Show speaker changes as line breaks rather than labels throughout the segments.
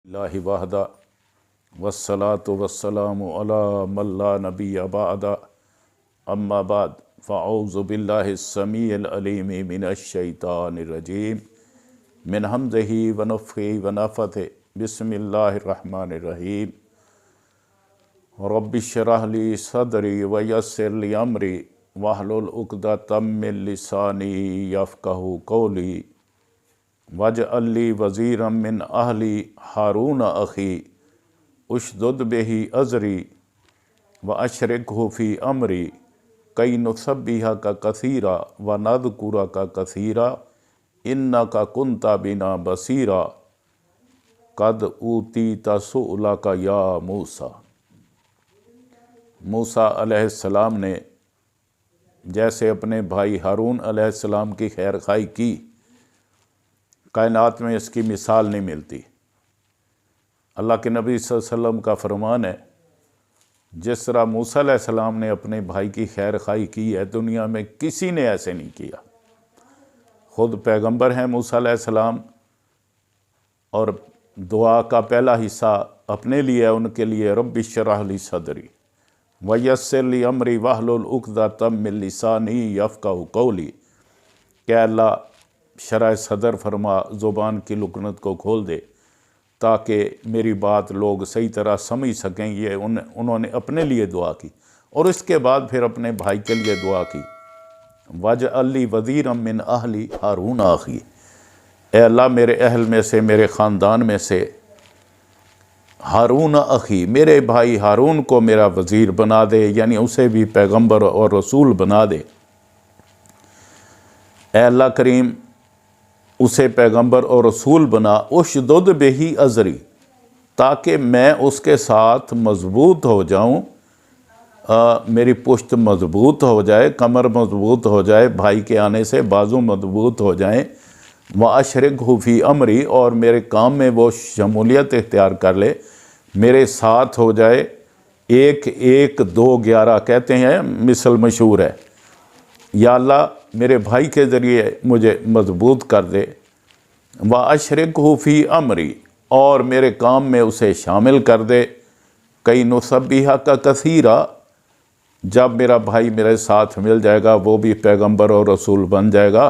اللہ وحدہ والصلاة والسلام علی من لا نبی بعد اما بعد فاعوذ باللہ السمیع العلیم من الشیطان الرجیم من حمزہ ونفخہ ونفثہ بسم اللہ الرحمن الرحیم رب اشرح لی صدری ویسر لی امری واحلل عقدۃ من لسانی یفقہوا قولی واجعل لی وزیرا من اہلی ہارون اخی اشدد بہ ازری واشرکہ فی امری کی نسبحک کثیرا ونذکرک کثیرا انک کنت بنا بصیرا قد اوتیت سؤلک یا موسیٰ۔ موسیٰ علیہ السلام نے جیسے اپنے بھائی ہارون علیہ السلام کی خیر خواہی کی، کائنات میں اس کی مثال نہیں ملتی۔ اللہ کے نبی صلی اللہ علیہ وسلم کا فرمان ہے، جس طرح موسیٰ علیہ السلام نے اپنے بھائی کی خیر خواہی کی ہے، دنیا میں کسی نے ایسے نہیں کیا۔ خود پیغمبر ہیں موسیٰ علیہ السلام، اور دعا کا پہلا حصہ اپنے لیے ان کے لیے رب اشرح لی صدری ویسر لی امری واحلل عقدۃ من لسانی یفقہوا قولی، کہ اللہ شرح صدر فرما، زبان کی لکنت کو کھول دے تاکہ میری بات لوگ صحیح طرح سمجھ سکیں۔ یہ انہوں نے اپنے لیے دعا کی، اور اس کے بعد پھر اپنے بھائی کے لیے دعا کی، واجعل لی وزیرا من اہلی ہارون اخی، اے اللہ میرے اہل میں سے، میرے خاندان میں سے ہارون اخی، میرے بھائی ہارون کو میرا وزیر بنا دے، یعنی اسے بھی پیغمبر اور رسول بنا دے۔ اے اللہ کریم اسے پیغمبر اور رسول بنا، اشدد بہ ازری، تاکہ میں اس کے ساتھ مضبوط ہو جاؤں، میری پشت مضبوط ہو جائے، کمر مضبوط ہو جائے، بھائی کے آنے سے بازو مضبوط ہو جائیں، واشرکہ فی امری، اور میرے کام میں وہ شمولیت اختیار کر لے، میرے ساتھ ہو جائے۔ 1-1-2-11 کہتے ہیں، مثل مشہور ہے۔ یا اللہ میرے بھائی کے ذریعے مجھے مضبوط کر دے، واشرکہ فی امری، اور میرے کام میں اسے شامل کر دے، کی نسبحک کثیرا، جب میرا بھائی میرے ساتھ مل جائے گا وہ بھی پیغمبر اور رسول بن جائے گا،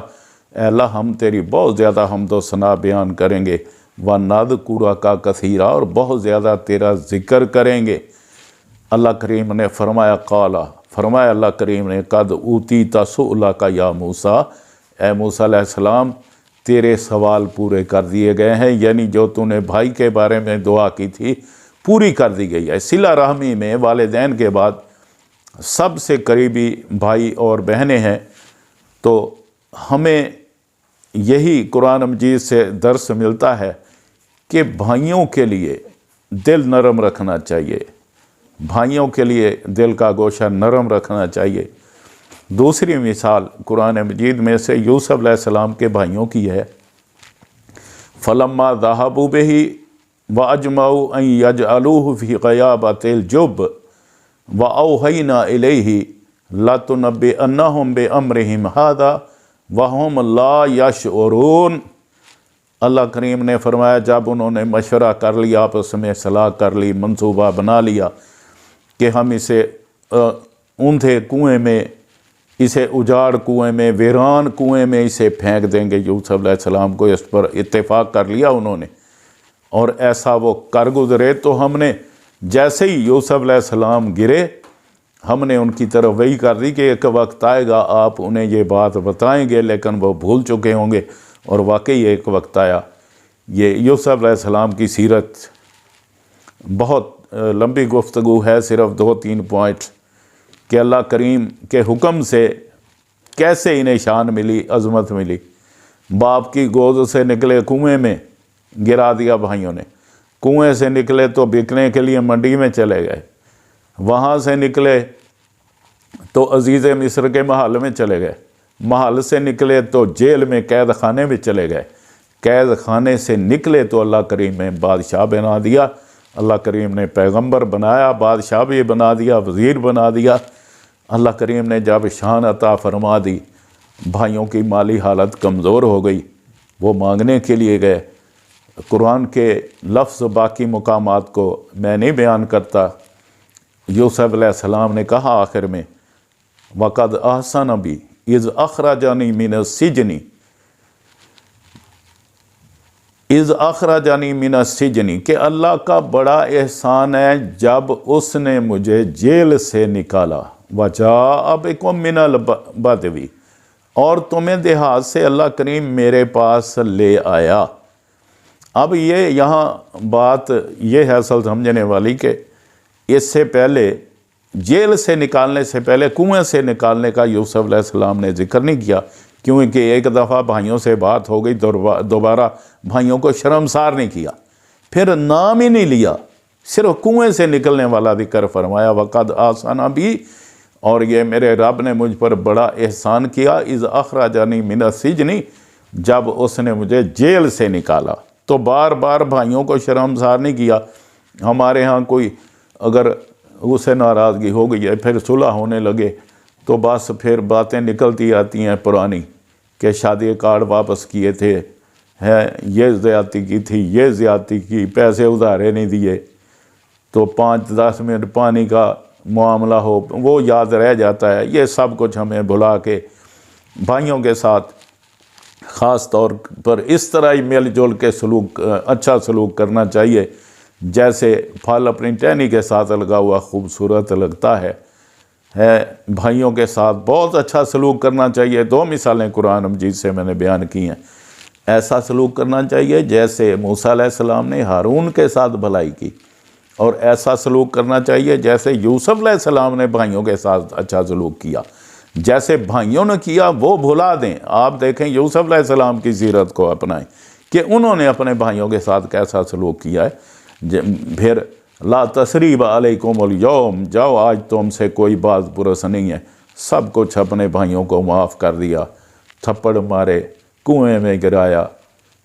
اے اللہ ہم تیری بہت زیادہ حمد و ثنا بیان کریں گے، وَنَذْكُرَكَ کثیرا، اور بہت زیادہ تیرا ذکر کریں گے۔ اللہ کریم نے فرمایا اللہ کریم نے، قد اوتیت سؤلک یا موسیٰ، اے موسیٰ علیہ السلام تیرے سوال پورے کر دیے گئے ہیں، یعنی جو تو نے بھائی کے بارے میں دعا کی تھی پوری کر دی گئی ہے۔ صلہ رحمی میں والدین کے بعد سب سے قریبی بھائی اور بہنیں ہیں، تو ہمیں یہی قرآن مجید سے درس ملتا ہے کہ بھائیوں کے لیے دل نرم رکھنا چاہیے، بھائیوں کے لیے دل کا گوشہ نرم رکھنا چاہیے۔ دوسری مثال قرآن مجید میں سے یوسف علیہ السلام کے بھائیوں کی ہے، فَلَمَّا ذَهَبُوا بِهِ وَأَجْمَعُوا أَن يَجْعَلُوهُ فِي غَيَابَتِ الْجُبِّ وَأَوْحَيْنَا إِلَيْهِ لَتُنَبِّئَنَّهُم بِأَمْرِهِمْ هَذَا وَهُمْ لَا يَشْعُرُونَ۔ اللہ کریم نے فرمایا جب انہوں نے مشورہ کر لیا، آپس میں صلاح کر لی، منصوبہ بنا لیا کہ ہم اسے اوندھے کنویں میں، اسے اجاڑ کنویں میں، ویران کنویں میں اسے پھینک دیں گے، یوسف علیہ السلام کو اس پر اتفاق کر لیا انہوں نے، اور ایسا وہ کر گزرے، تو ہم نے جیسے ہی یوسف علیہ السلام گرے، ہم نے ان کی طرف وہی کر دی کہ ایک وقت آئے گا آپ انہیں یہ بات بتائیں گے، لیکن وہ بھول چکے ہوں گے، اور واقعی ایک وقت آیا۔ یہ یوسف علیہ السلام کی سیرت بہت لمبی گفتگو ہے، صرف 2-3 پوائنٹ کہ اللہ کریم کے حکم سے کیسے انہیں شان ملی، عظمت ملی۔ باپ کی گود سے نکلے کنویں میں، گرا دیا بھائیوں نے، کنویں سے نکلے تو بکنے کے لیے منڈی میں چلے گئے، وہاں سے نکلے تو عزیز مصر کے محل میں چلے گئے، محل سے نکلے تو جیل میں قید خانے میں چلے گئے، قید خانے سے نکلے تو اللہ کریم نے بادشاہ بنا دیا، اللہ کریم نے پیغمبر بنایا، بادشاہ بھی بنا دیا، وزیر بنا دیا۔ اللہ کریم نے جب شان عطا فرما دی، بھائیوں کی مالی حالت کمزور ہو گئی، وہ مانگنے کے لیے گئے، قرآن کے لفظ باقی مقامات کو میں نہیں بیان کرتا۔ یوسف علیہ السلام نے کہا آخر میں وَقَدْ أَحْسَنَ بِي إِذْ أَخْرَجَنِي مِنَ السِّجْنِ کہ اللہ کا بڑا احسان ہے جب اس نے مجھے جیل سے نکالا۔ وَجَاءَ بِكُم مِّنَ الْبَدْوِ اور تمہیں دیہات سے اللہ کریم میرے پاس لے آیا۔ اب یہاں بات یہ ہے اصل سمجھنے والی کہ اس سے پہلے جیل سے نکالنے سے پہلے کنویں سے نکالنے کا یوسف علیہ السلام نے ذکر نہیں کیا، کیونکہ ایک دفعہ بھائیوں سے بات ہو گئی، دوبارہ بھائیوں کو شرمسار نہیں کیا، پھر نام ہی نہیں لیا، صرف کنویں سے نکلنے والا ذکر فرمایا وَقَدْ أَحْسَنَ بِي اور یہ میرے رب نے مجھ پر بڑا احسان کیا اِذْ أَخْرَجَنِي مِنَ السِّجْنِ جب اس نے مجھے جیل سے نکالا۔ تو بار بار بھائیوں کو شرمسار نہیں کیا۔ ہمارے ہاں کوئی اگر اسے ناراضگی ہو گئی ہے پھر صلح ہونے لگے تو بس پھر باتیں نکلتی آتی ہیں پرانی کہ شادی کارڈ واپس کیے تھے، یہ زیادتی کی تھی، یہ زیادتی کی، پیسے ادھارے نہیں دیے، تو 5-10 منٹ پانی کا معاملہ ہو وہ یاد رہ جاتا ہے۔ یہ سب کچھ ہمیں بھلا کے بھائیوں کے ساتھ خاص طور پر اس طرح ہی مل جل کے اچھا سلوک کرنا چاہیے جیسے پھل اپنی ٹہنی کے ساتھ لگا ہوا خوبصورت لگتا ہے۔ بھائیوں کے ساتھ بہت اچھا سلوک کرنا چاہیے۔ 2 مثالیں قرآن مجید سے میں نے بیان کی ہیں۔ ایسا سلوک کرنا چاہیے جیسے موسیٰ علیہ السلام نے ہارون کے ساتھ بھلائی کی، اور ایسا سلوک کرنا چاہیے جیسے یوسف علیہ السلام نے بھائیوں کے ساتھ اچھا سلوک کیا۔ جیسے بھائیوں نے کیا وہ بھلا دیں۔ آپ دیکھیں یوسف علیہ السلام کی سیرت کو اپنائیں کہ انہوں نے اپنے بھائیوں کے ساتھ کیسا سلوک کیا ہے۔ پھر لا تثریب علیکم اليوم جاؤ آج تم سے کوئی بات پرس نہیں ہے، سب کچھ اپنے بھائیوں کو معاف کر دیا، تھپڑ مارے، کنویں میں گرایا،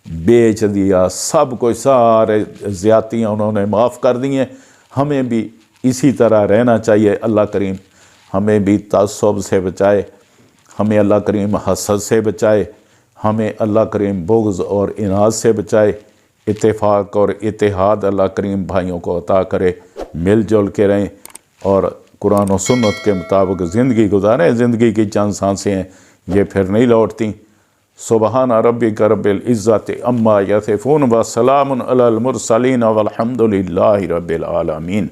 بیچ دیا، سب کچھ سارے زیادتیاں انہوں نے معاف کر دی ہیں۔ ہمیں بھی اسی طرح رہنا چاہیے۔ اللہ کریم ہمیں بھی تعصب سے بچائے، ہمیں اللہ کریم حسد سے بچائے، ہمیں اللہ کریم بغض اور اناد سے بچائے، اتفاق اور اتحاد اللہ کریم بھائیوں کو عطا کرے، مل جل کے رہیں اور قرآن و سنت کے مطابق زندگی گزاریں۔ زندگی کی چند سانسیں ہیں، یہ پھر نہیں لوٹتی۔ سبحان ربک رب العزت عما یصفون وسلام علی المرسلین والحمد للہ رب العالمین۔